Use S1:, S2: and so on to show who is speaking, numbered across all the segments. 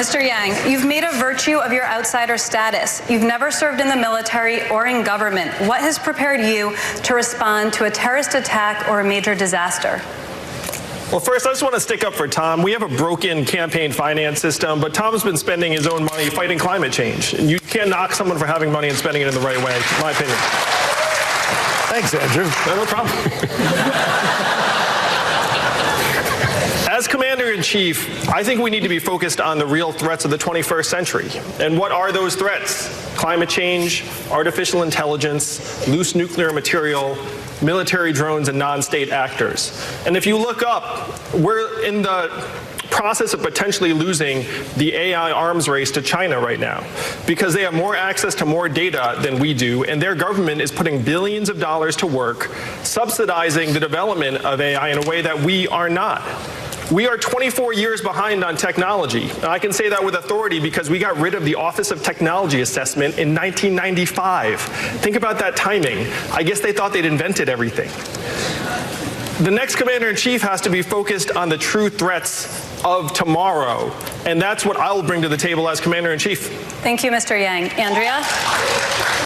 S1: Mr. Yang, you've made a virtue of your outsider status. You've never served in the military or in government. What has prepared you to respond to a terrorist attack or a major disaster?
S2: Well, first, I just want to stick up for Tom. We have a broken campaign finance system, but Tom's been spending his own money fighting climate change. And you can't knock someone for having money and spending it in the right way, in my opinion.
S3: Thanks, Andrew.
S2: No problem. As Commander-in-Chief, I think we need to be focused on the real threats of the 21st century. And what are those threats? Climate change, artificial intelligence, loose nuclear material, military drones, and non-state actors. And if you look up, we're in the process of potentially losing the AI arms race to China right now because they have more access to more data than we do, and their government is putting billions of dollars to work subsidizing the development of AI in a way that we are not. We are 24 years behind on technology. And I can say that with authority because we got rid of the Office of Technology Assessment in 1995. Think about that timing. I guess they thought they'd invented everything. The next Commander-in-Chief has to be focused on the true threats of tomorrow, and that's what I will bring to the table as Commander-in-Chief.
S1: Thank you, Mr. Yang. Andrea?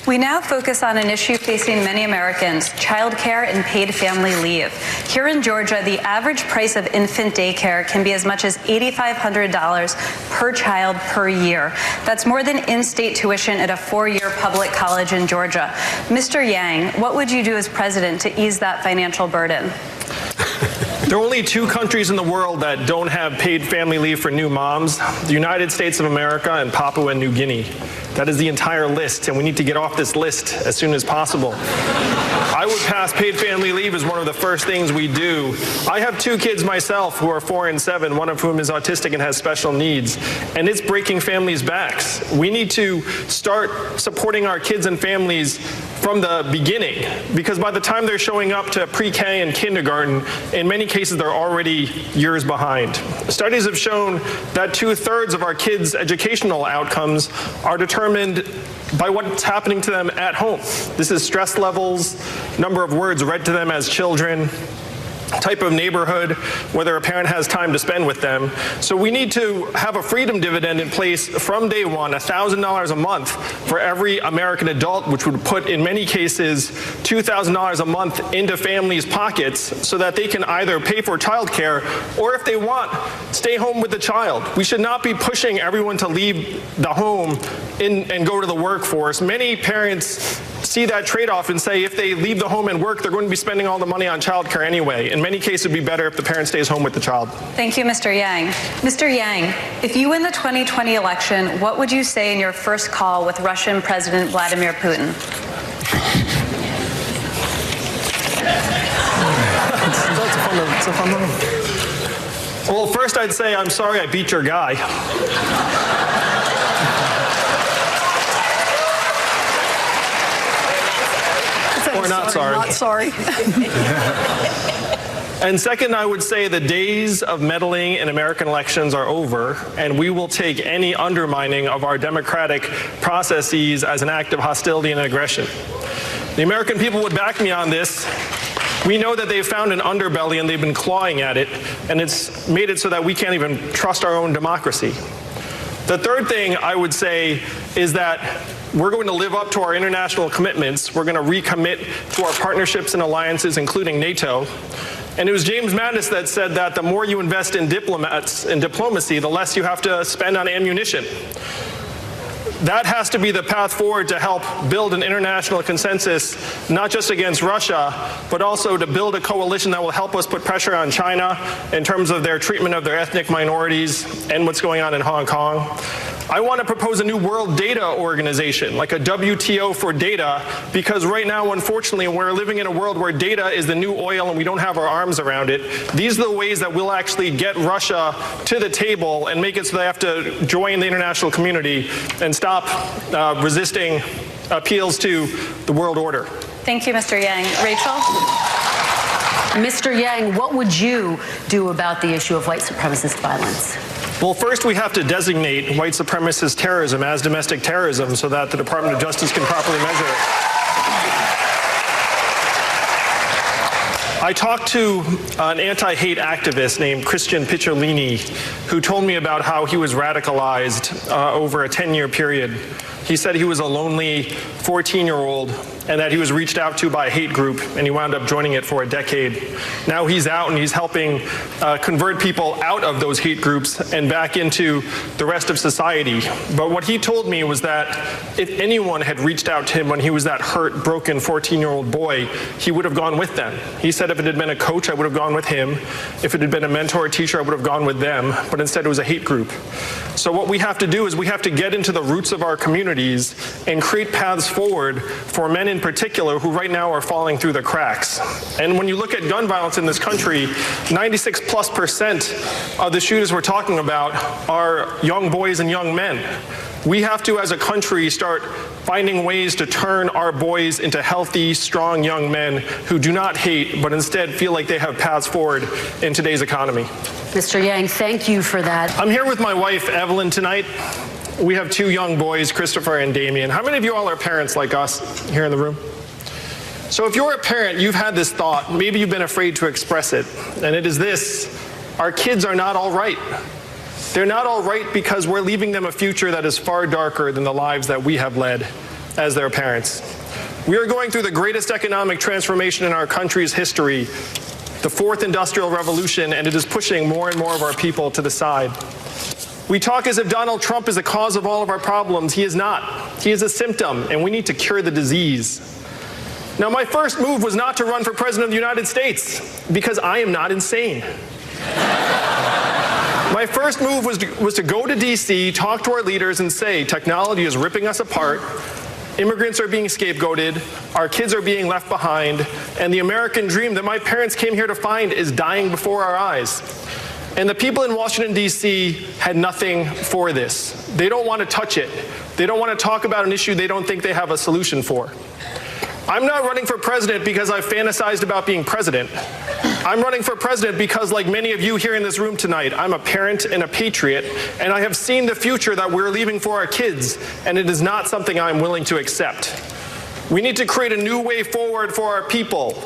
S1: We now focus on an issue facing many Americans, childcare and paid family leave. Here in Georgia, the average price of infant daycare can be as much as $8,500 per child per year. That's more than in-state tuition at a 4-year public college in Georgia. Mr. Yang, what would you do as president to ease that financial burden?
S2: There are only 2 countries in the world that don't have paid family leave for new moms, the United States of America and Papua New Guinea. That is the entire list, and we need to get off this list as soon as possible. I would pass paid family leave as one of the first things we do. I have 2 kids myself who are 4 and 7, one of whom is autistic and has special needs, and it's breaking families' backs. We need to start supporting our kids and families from the beginning, because by the time they're showing up to pre-K and kindergarten, in many cases they're already years behind. Studies have shown that 2/3 of our kids' educational outcomes are determined by what's happening to them at home. This is stress levels, number of words read to them as children, type of neighborhood, whether a parent has time to spend with them. So we need to have a freedom dividend in place from day one, $1,000 a month for every American adult, which would put, in many cases, $2,000 a month into families' pockets so that they can either pay for childcare or, if they want, stay home with the child. We should not be pushing everyone to leave the home and go to the workforce. Many parents see that trade-off and say if they leave the home and work, they're going to be spending all the money on childcare anyway. In many cases, it would be better if the parent stays home with the child.
S1: Thank you, Mr. Yang. Mr. Yang, if you win the 2020 election, what would you say in your first call with Russian President Vladimir Putin?
S2: It's a fun moment. Well, first I'd say, I'm sorry I beat your guy. Or not sorry.
S4: Not sorry.
S2: And second, I would say the days of meddling in American elections are over, and we will take any undermining of our democratic processes as an act of hostility and aggression. The American people would back me on this. We know that they've found an underbelly and they've been clawing at it, and it's made it so that we can't even trust our own democracy. The third thing I would say is that we're going to live up to our international commitments. We're going to recommit to our partnerships and alliances, including NATO. And it was James Mattis that said that the more you invest in diplomats and diplomacy, the less you have to spend on ammunition. That has to be the path forward to help build an international consensus, not just against Russia, but also to build a coalition that will help us put pressure on China in terms of their treatment of their ethnic minorities and what's going on in Hong Kong. I want to propose a new world data organization, like a WTO for data, because right now, unfortunately, we're living in a world where data is the new oil and we don't have our arms around it. These are the ways that we'll actually get Russia to the table and make it so they have to join the international community and stop resisting appeals to the world order.
S1: Thank you, Mr. Yang. Rachel?
S4: Mr. Yang, what would you do about the issue of white supremacist violence?
S2: Well, first we have to designate white supremacist terrorism as domestic terrorism so that the Department of Justice can properly measure it. I talked to an anti-hate activist named Christian Picciolini, who told me about how he was radicalized over a 10-year period. He said he was a lonely 14-year-old and that he was reached out to by a hate group, and he wound up joining it for a decade. Now he's out and he's helping convert people out of those hate groups and back into the rest of society. But what he told me was that if anyone had reached out to him when he was that hurt, broken 14-year-old boy, he would have gone with them. He said if it had been a coach, I would have gone with him. If it had been a mentor or teacher, I would have gone with them. But instead it was a hate group. So what we have to do is we have to get into the roots of our communities and create paths forward for men in particular who right now are falling through the cracks. And when you look at gun violence in this country, 96+% of the shooters we're talking about are young boys and young men. We have to, as a country, start finding ways to turn our boys into healthy, strong young men who do not hate, but instead feel like they have paths forward in today's economy.
S4: Mr. Yang, thank you for that.
S2: I'm here with my wife, Evelyn, tonight. We have two young boys, Christopher and Damien. How many of you all are parents like us here in the room? So if you're a parent, you've had this thought, maybe you've been afraid to express it, and it is this: our kids are not all right. They're not all right because we're leaving them a future that is far darker than the lives that we have led as their parents. We are going through the greatest economic transformation in our country's history, the fourth industrial revolution, and it is pushing more and more of our people to the side. We talk as if Donald Trump is the cause of all of our problems. He is not. He is a symptom, and we need to cure the disease. Now, my first move was not to run for president of the United States, because I am not insane. My first move was to go to D.C., talk to our leaders, and say, technology is ripping us apart, immigrants are being scapegoated, our kids are being left behind, and the American dream that my parents came here to find is dying before our eyes. And the people in Washington, D.C. had nothing for this. They don't want to touch it. They don't want to talk about an issue they don't think they have a solution for. I'm not running for president because I've fantasized about being president. I'm running for president because, like many of you here in this room tonight, I'm a parent and a patriot, and I have seen the future that we're leaving for our kids, and it is not something I'm willing to accept. We need to create a new way forward for our people.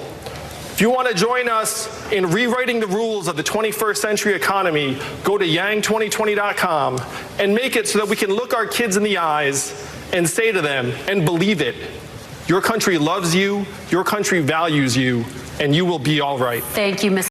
S2: If you want to join us in rewriting the rules of the 21st century economy, go to yang2020.com and make it so that we can look our kids in the eyes and say to them, and believe it, your country loves you, your country values you, and you will be all right.
S4: Thank you, Mr.